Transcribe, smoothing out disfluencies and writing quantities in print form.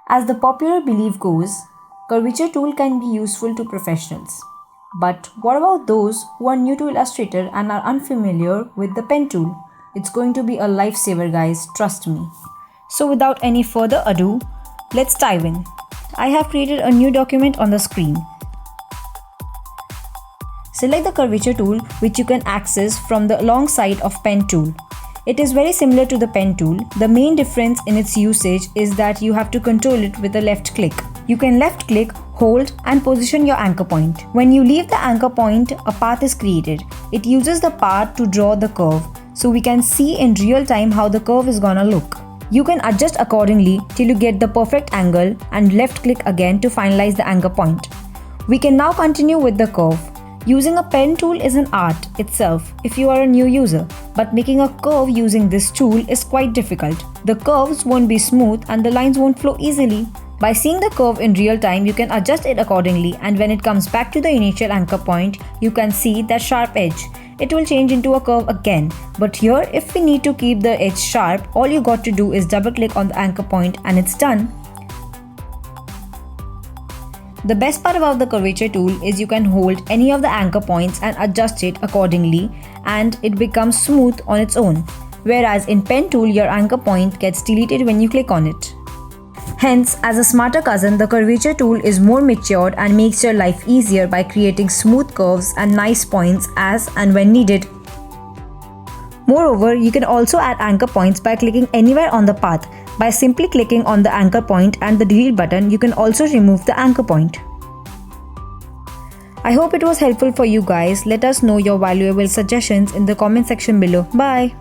As the popular belief goes, curvature tool can be useful to professionals. But what about those who are new to Illustrator and are unfamiliar with the pen tool? It's going to be a lifesaver, guys, trust me. So without any further ado, let's dive in. I have created a new document on the screen. Select the curvature tool, which you can access from the long side of pen tool. It is very similar to the pen tool. The main difference in its usage is that you have to control it with a left click. You can left click, hold and position your anchor point. When you leave the anchor point, a path is created. It uses the path to draw the curve, so we can see in real time how the curve is gonna look. You can adjust accordingly till you get the perfect angle and left click again to finalize the anchor point. We can now continue with the curve. Using a pen tool is an art itself if you are a new user, but making a curve using this tool is quite difficult. The curves won't be smooth and the lines won't flow easily. By seeing the curve in real time, you can adjust it accordingly, and when it comes back to the initial anchor point, you can see that sharp edge. It will change into a curve again, but here if we need to keep the edge sharp, all you got to do is double click on the anchor point and it's done. The best part about the curvature tool is you can hold any of the anchor points and adjust it accordingly, and it becomes smooth on its own. Whereas in pen tool, your anchor point gets deleted when you click on it. Hence, as a smarter cousin, the curvature tool is more matured and makes your life easier by creating smooth curves and nice points as and when needed. Moreover, you can also add anchor points by clicking anywhere on the path. By simply clicking on the anchor point and the delete button, you can also remove the anchor point. I hope it was helpful for you guys. Let us know your valuable suggestions in the comment section below. Bye!